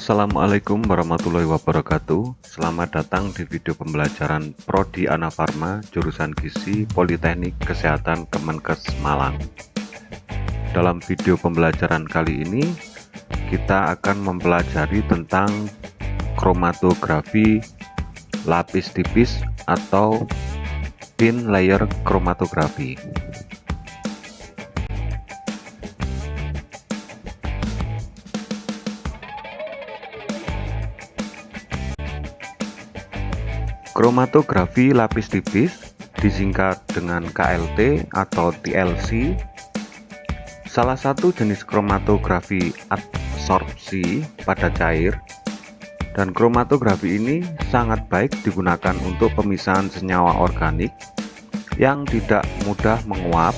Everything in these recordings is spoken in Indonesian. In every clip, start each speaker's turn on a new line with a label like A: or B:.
A: Assalamualaikum warahmatullahi wabarakatuh. Selamat datang di video pembelajaran Prodi Anafarma jurusan Gizi Politeknik Kesehatan Kemenkes Malang. Dalam video pembelajaran kali ini kita akan mempelajari tentang kromatografi lapis tipis atau thin layer kromatografi. Kromatografi lapis tipis disingkat dengan KLT atau TLC, salah satu jenis kromatografi adsorpsi pada cair, dan kromatografi ini sangat baik digunakan untuk pemisahan senyawa organik yang tidak mudah menguap,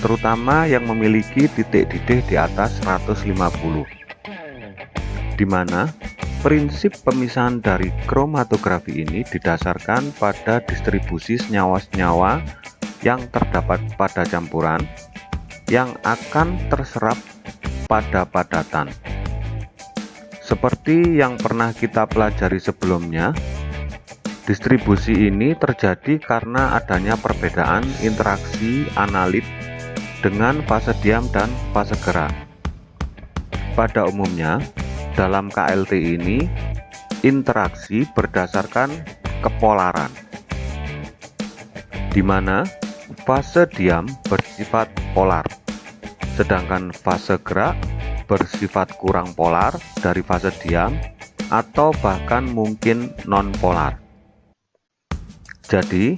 A: terutama yang memiliki titik didih di atas 150, di mana prinsip pemisahan dari kromatografi ini didasarkan pada distribusi senyawa-senyawa yang terdapat pada campuran yang akan terserap pada padatan. Seperti yang pernah kita pelajari sebelumnya, distribusi ini terjadi karena adanya perbedaan interaksi analit dengan fase diam dan fase gerak. Pada umumnya, dalam KLT ini, interaksi berdasarkan kepolaran, di mana fase diam bersifat polar, sedangkan fase gerak bersifat kurang polar dari fase diam atau bahkan mungkin non-polar. Jadi,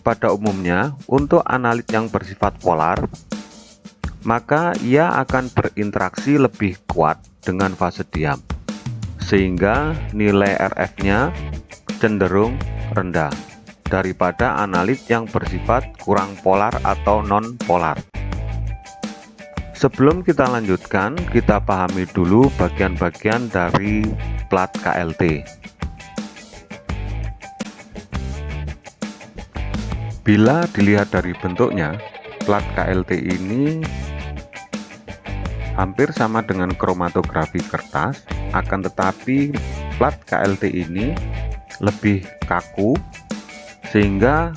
A: pada umumnya, untuk analit yang bersifat polar, maka ia akan berinteraksi lebih kuat dengan fase diam, sehingga nilai RF-nya cenderung rendah daripada analit yang bersifat kurang polar atau non-polar. Sebelum kita lanjutkan, kita pahami dulu bagian-bagian dari plat KLT. Bila dilihat dari bentuknya, plat KLT ini hampir sama dengan kromatografi kertas, akan tetapi plat KLT ini lebih kaku sehingga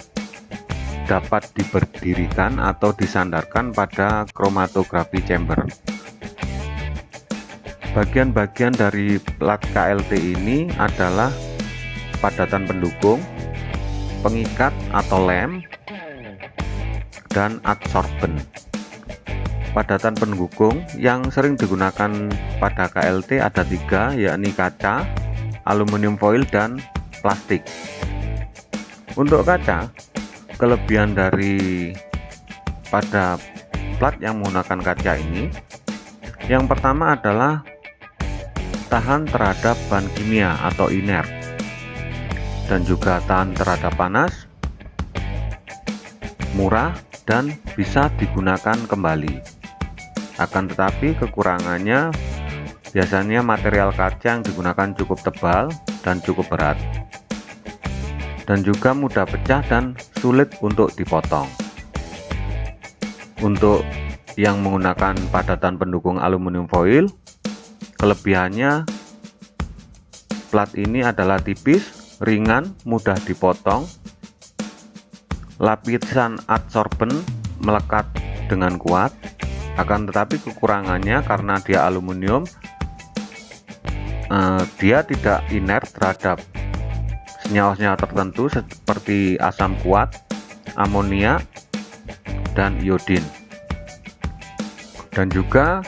A: dapat diberdirikan atau disandarkan pada kromatografi chamber. Bagian-bagian dari plat KLT ini adalah padatan pendukung, pengikat atau lem, dan adsorben. Padatan pendukung yang sering digunakan pada KLT ada 3, yakni kaca, aluminium foil, dan plastik. Untuk kaca, kelebihan dari pada plat yang menggunakan kaca ini, yang pertama adalah tahan terhadap bahan kimia atau inert, dan juga tahan terhadap panas, murah, dan bisa digunakan kembali. Akan tetapi kekurangannya biasanya material kaca yang digunakan cukup tebal dan cukup berat, dan juga mudah pecah dan sulit untuk dipotong. Untuk yang menggunakan padatan pendukung aluminium foil, kelebihannya plat ini adalah tipis, ringan, mudah dipotong, lapisan adsorben melekat dengan kuat. Akan tetapi kekurangannya karena dia aluminium, dia tidak inert terhadap senyawa-senyawa tertentu seperti asam kuat, amonia, dan iodin. Dan juga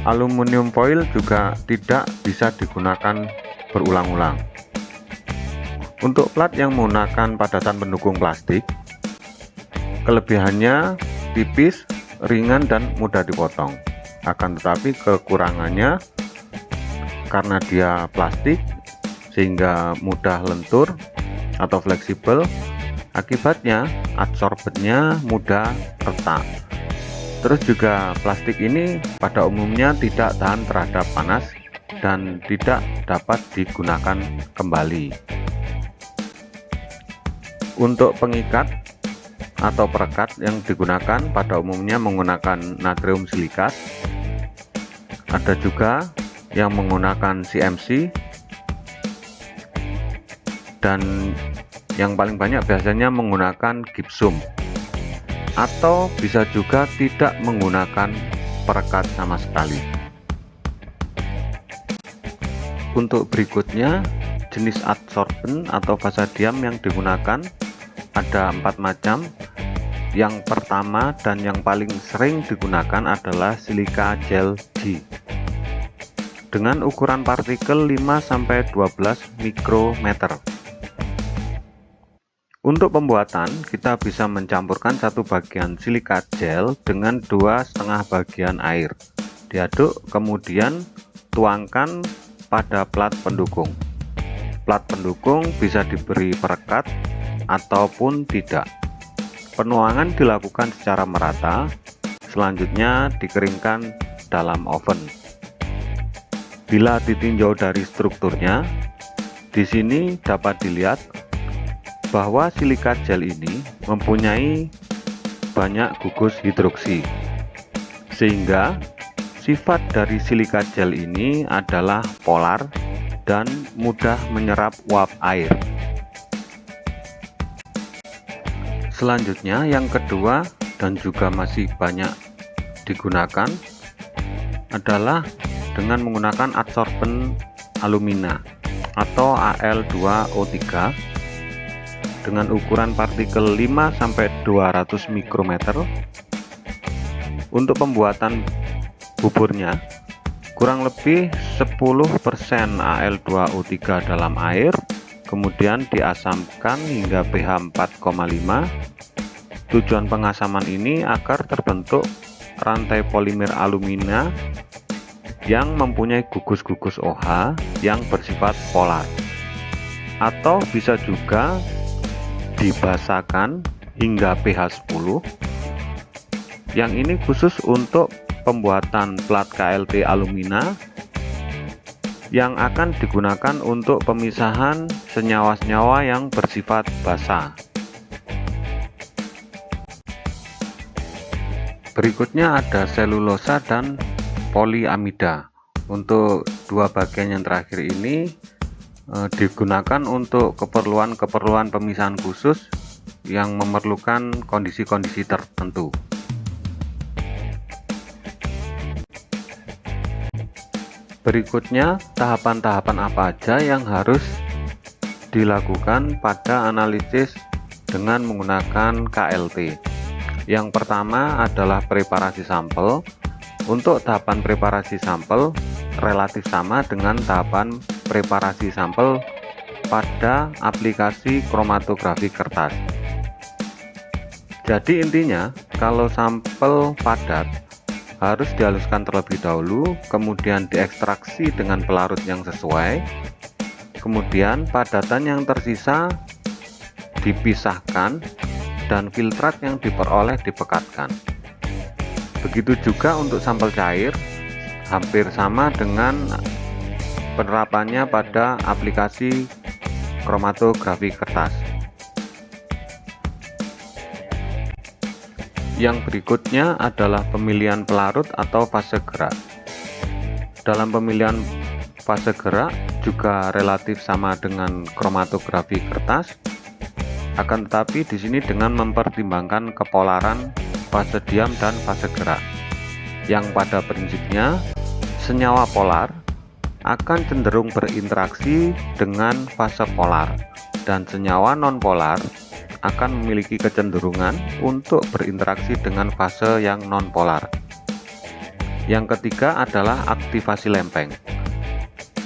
A: aluminium foil juga tidak bisa digunakan berulang-ulang. Untuk plat yang menggunakan padatan pendukung plastik, kelebihannya tipis, ringan, dan mudah dipotong. Akan tetapi kekurangannya karena dia plastik sehingga mudah lentur atau fleksibel, akibatnya adsorbennya mudah retak. Terus juga plastik ini pada umumnya tidak tahan terhadap panas dan tidak dapat digunakan kembali. Untuk pengikat atau perekat yang digunakan pada umumnya menggunakan natrium silikat. Ada juga yang menggunakan CMC, dan yang paling banyak biasanya menggunakan gypsum, atau bisa juga tidak menggunakan perekat sama sekali. Untuk berikutnya, jenis adsorben atau fasa diam yang digunakan ada 4 macam. Yang pertama dan yang paling sering digunakan adalah silika gel G dengan ukuran partikel 5-12 mikrometer. Untuk pembuatan, kita bisa mencampurkan 1 bagian silika gel dengan 2,5 bagian air. Diaduk, kemudian tuangkan pada plat pendukung. Plat pendukung bisa diberi perekat ataupun tidak. Penuangan dilakukan secara merata, selanjutnya dikeringkan dalam oven. Bila ditinjau dari strukturnya, di sini dapat dilihat bahwa silika gel ini mempunyai banyak gugus hidroksi, sehingga sifat dari silika gel ini adalah polar dan mudah menyerap uap air. Selanjutnya, yang kedua dan juga masih banyak digunakan adalah dengan menggunakan adsorben alumina atau Al2O3 dengan ukuran partikel 5-200 mikrometer. Untuk pembuatan buburnya, kurang lebih 10% Al2O3 dalam air, kemudian diasamkan hingga pH 4,5. Tujuan pengasaman ini agar terbentuk rantai polimer alumina yang mempunyai gugus-gugus OH yang bersifat polar, atau bisa juga dibasahkan hingga pH 10. Yang ini khusus untuk pembuatan plat KLT alumina yang akan digunakan untuk pemisahan senyawa-senyawa yang bersifat basah. Berikutnya ada selulosa dan poliamida. Untuk dua bagian yang terakhir ini digunakan untuk keperluan pemisahan khusus yang memerlukan kondisi-kondisi tertentu. Berikutnya, tahapan-tahapan apa aja yang harus dilakukan pada analisis dengan menggunakan KLT. Yang pertama adalah preparasi sampel. Untuk tahapan preparasi sampel relatif sama dengan tahapan preparasi sampel pada aplikasi kromatografi kertas. Jadi intinya, kalau sampel padat harus dihaluskan terlebih dahulu, kemudian diekstraksi dengan pelarut yang sesuai, kemudian padatan yang tersisa dipisahkan dan filtrat yang diperoleh dipekatkan. Begitu juga untuk sampel cair, hampir sama dengan penerapannya pada aplikasi kromatografi kertas. Yang berikutnya adalah pemilihan pelarut atau fase gerak. Dalam pemilihan fase gerak juga relatif sama dengan kromatografi kertas, akan tetapi di sini dengan mempertimbangkan kepolaran fase diam dan fase gerak, yang pada prinsipnya senyawa polar akan cenderung berinteraksi dengan fase polar dan senyawa non-polar akan memiliki kecenderungan untuk berinteraksi dengan fase yang non-polar. Yang ketiga adalah aktivasi lempeng.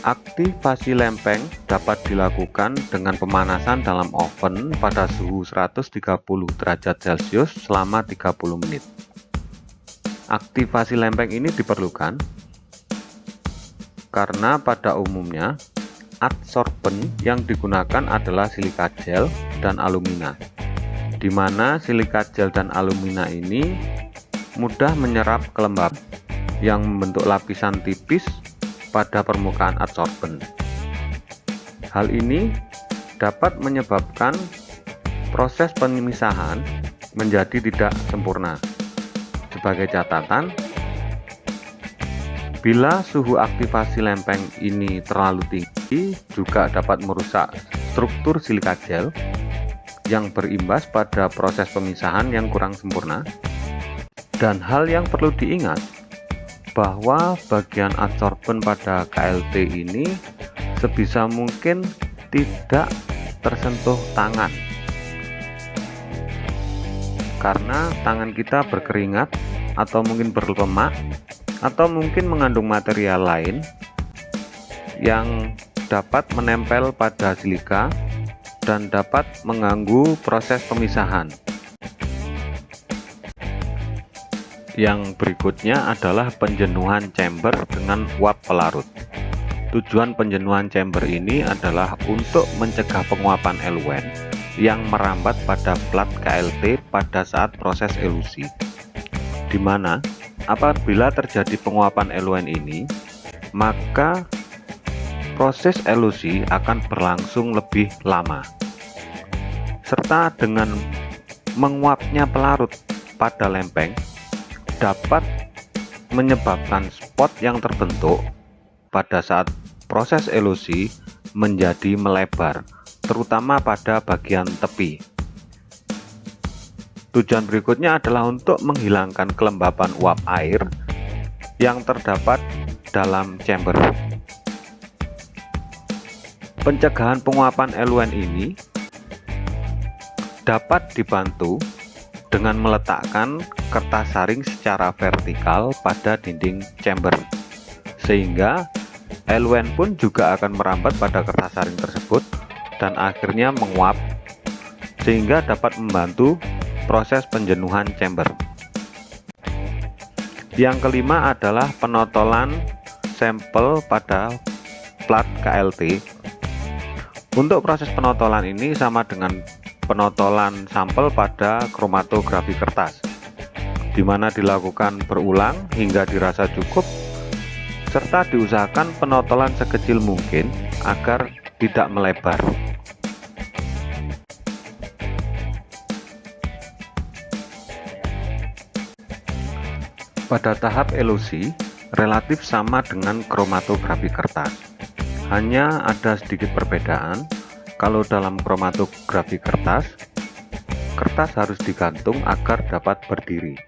A: Aktivasi lempeng dapat dilakukan dengan pemanasan dalam oven pada suhu 130 derajat Celcius selama 30 menit. Aktivasi lempeng ini diperlukan karena pada umumnya adsorben yang digunakan adalah silika gel dan alumina, di mana silika gel dan alumina ini mudah menyerap kelembapan yang membentuk lapisan tipis pada permukaan adsorben. Hal ini dapat menyebabkan proses pemisahan menjadi tidak sempurna. Sebagai catatan, Bila suhu aktivasi lempeng ini terlalu tinggi, juga dapat merusak struktur silika gel yang berimbas pada proses pemisahan yang kurang sempurna. Dan hal yang perlu diingat, bahwa bagian adsorben pada KLT ini sebisa mungkin tidak tersentuh tangan, karena tangan kita berkeringat atau mungkin berlemak atau mungkin mengandung material lain yang dapat menempel pada silika dan dapat mengganggu proses pemisahan. Yang berikutnya adalah penjenuhan chamber dengan uap pelarut. Tujuan penjenuhan chamber ini adalah untuk mencegah penguapan eluen yang merambat pada plat KLT pada saat proses elusi, di mana apabila terjadi penguapan eluen ini, maka proses elusi akan berlangsung lebih lama. Serta dengan menguapnya pelarut pada lempeng dapat menyebabkan spot yang terbentuk pada saat proses elusi menjadi melebar, terutama pada bagian tepi. Tujuan berikutnya adalah untuk menghilangkan kelembapan uap air yang terdapat dalam chamber. Pencegahan penguapan eluen ini dapat dibantu dengan meletakkan kertas saring secara vertikal pada dinding chamber, sehingga eluen pun juga akan merambat pada kertas saring tersebut dan akhirnya menguap, sehingga dapat membantu proses penjenuhan chamber. Yang kelima adalah penotolan sampel pada plat KLT. Untuk proses penotolan ini sama dengan penotolan sampel pada kromatografi kertas, di mana dilakukan berulang hingga dirasa cukup, serta diusahakan penotolan sekecil mungkin agar tidak melebar. Pada tahap elusi relatif sama dengan kromatografi kertas, hanya ada sedikit perbedaan. Kalau dalam kromatografi kertas harus digantung agar dapat berdiri,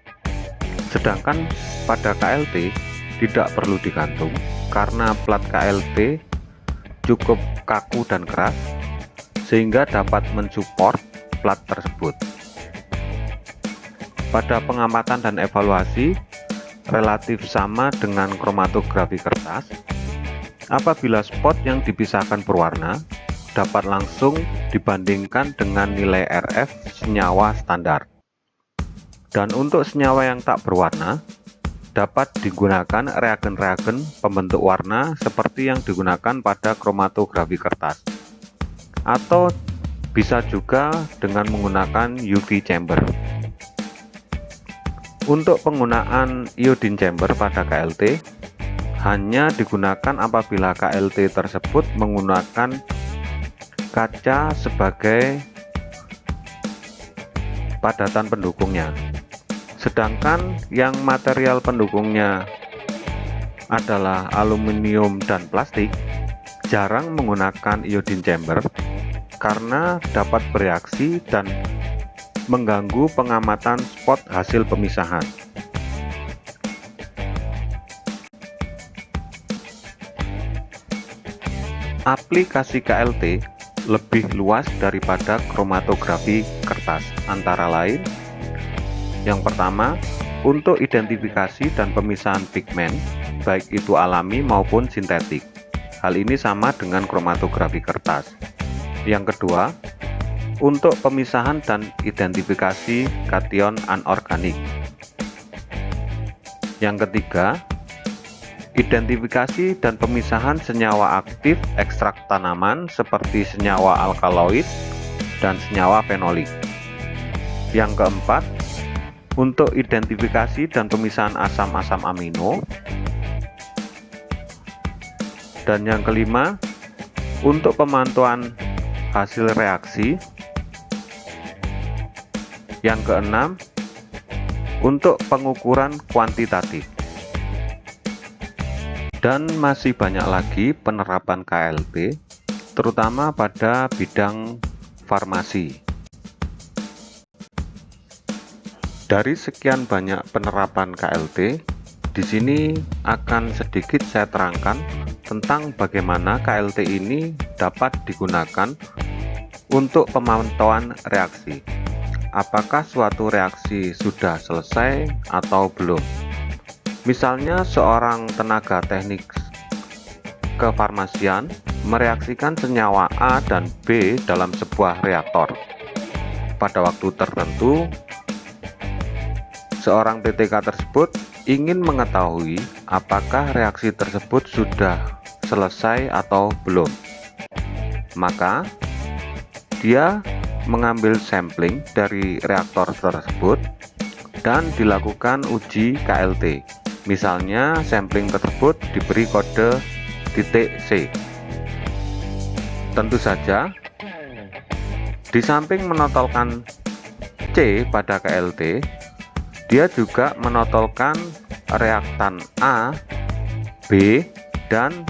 A: sedangkan pada KLT tidak perlu digantung karena plat KLT cukup kaku dan keras sehingga dapat mensupport plat tersebut. Pada pengamatan dan evaluasi relatif sama dengan kromatografi kertas. Apabila spot yang dipisahkan berwarna, dapat langsung dibandingkan dengan nilai RF senyawa standar. Dan untuk senyawa yang tak berwarna, dapat digunakan reagen-reagen pembentuk warna seperti yang digunakan pada kromatografi kertas, atau bisa juga dengan menggunakan UV chamber. Untuk penggunaan iodine chamber pada KLT hanya digunakan apabila KLT tersebut menggunakan kaca sebagai padatan pendukungnya, sedangkan yang material pendukungnya adalah aluminium dan plastik, jarang menggunakan iodine chamber karena dapat bereaksi dan mengganggu pengamatan spot hasil pemisahan. Aplikasi KLT lebih luas daripada kromatografi kertas, antara lain: yang pertama, untuk identifikasi dan pemisahan pigmen, baik itu alami maupun sintetik. Hal ini sama dengan kromatografi kertas. Yang kedua, untuk pemisahan dan identifikasi kation anorganik. Yang ketiga, identifikasi dan pemisahan senyawa aktif ekstrak tanaman seperti senyawa alkaloid dan senyawa fenolik. Yang keempat, untuk identifikasi dan pemisahan asam-asam amino. Dan yang kelima, untuk pemantauan hasil reaksi. Yang keenam, untuk pengukuran kuantitatif. Dan masih banyak lagi penerapan KLT, terutama pada bidang farmasi. Dari sekian banyak penerapan KLT, di sini akan sedikit saya terangkan tentang bagaimana KLT ini dapat digunakan untuk pemantauan reaksi. Apakah suatu reaksi sudah selesai atau belum? Misalnya seorang tenaga teknik kefarmasian mereaksikan senyawa A dan B dalam sebuah reaktor. Pada waktu tertentu, seorang TTK tersebut ingin mengetahui apakah reaksi tersebut sudah selesai atau belum. Maka, dia mengambil sampling dari reaktor tersebut dan dilakukan uji KLT. Misalnya, sampling tersebut diberi kode .C. Tentu saja, di samping menotolkan C pada KLT, dia juga menotolkan reaktan A, B, dan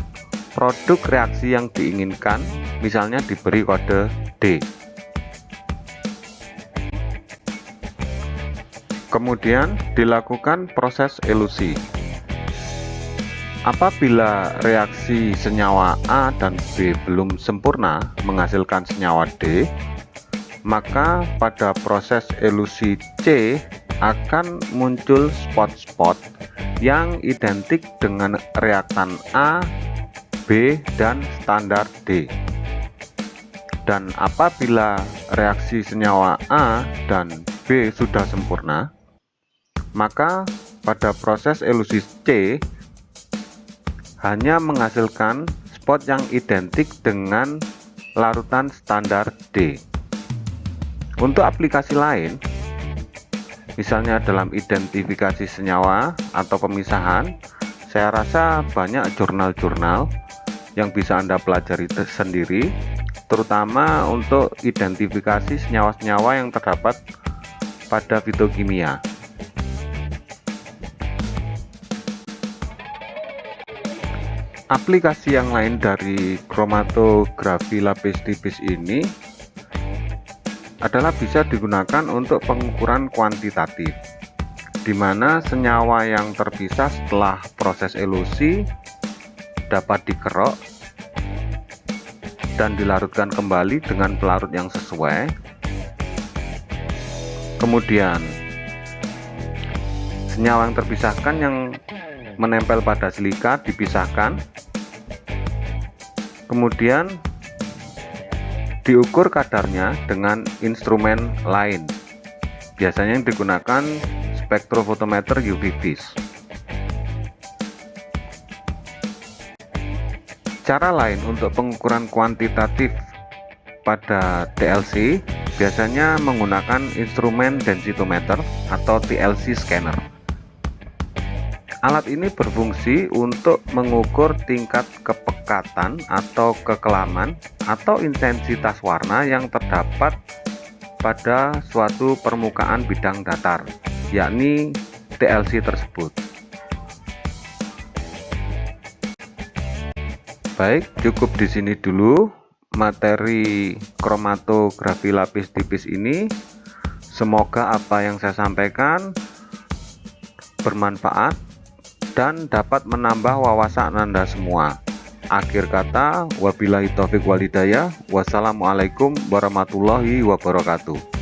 A: produk reaksi yang diinginkan, misalnya diberi kode D. Kemudian dilakukan proses elusi. Apabila reaksi senyawa A dan B belum sempurna menghasilkan senyawa D, maka pada proses elusi C akan muncul spot-spot yang identik dengan reaktan A, B, dan standar D. Dan apabila reaksi senyawa A dan B sudah sempurna, maka pada proses elusi C hanya menghasilkan spot yang identik dengan larutan standar D. Untuk aplikasi lain, misalnya dalam identifikasi senyawa atau pemisahan, saya rasa banyak jurnal-jurnal yang bisa Anda pelajari sendiri, terutama untuk identifikasi senyawa-senyawa yang terdapat pada fitokimia. Aplikasi yang lain dari kromatografi lapis tipis ini adalah bisa digunakan untuk pengukuran kuantitatif, di mana senyawa yang terpisah setelah proses elusi dapat dikerok dan dilarutkan kembali dengan pelarut yang sesuai. Kemudian senyawa yang terpisahkan yang menempel pada silika dipisahkan, kemudian diukur kadarnya dengan instrumen lain. Biasanya yang digunakan spektrofotometer UV vis. Cara lain untuk pengukuran kuantitatif pada TLC biasanya menggunakan instrumen densitometer atau TLC scanner. Alat ini berfungsi untuk mengukur tingkat kepekatan atau kekelaman atau intensitas warna yang terdapat pada suatu permukaan bidang datar, yakni TLC tersebut. Baik, cukup di sini dulu materi kromatografi lapis tipis ini. Semoga apa yang saya sampaikan bermanfaat dan dapat menambah wawasan Anda semua. Akhir kata, wabillahi taufiq wal hidayah. Wassalamualaikum warahmatullahi wabarakatuh.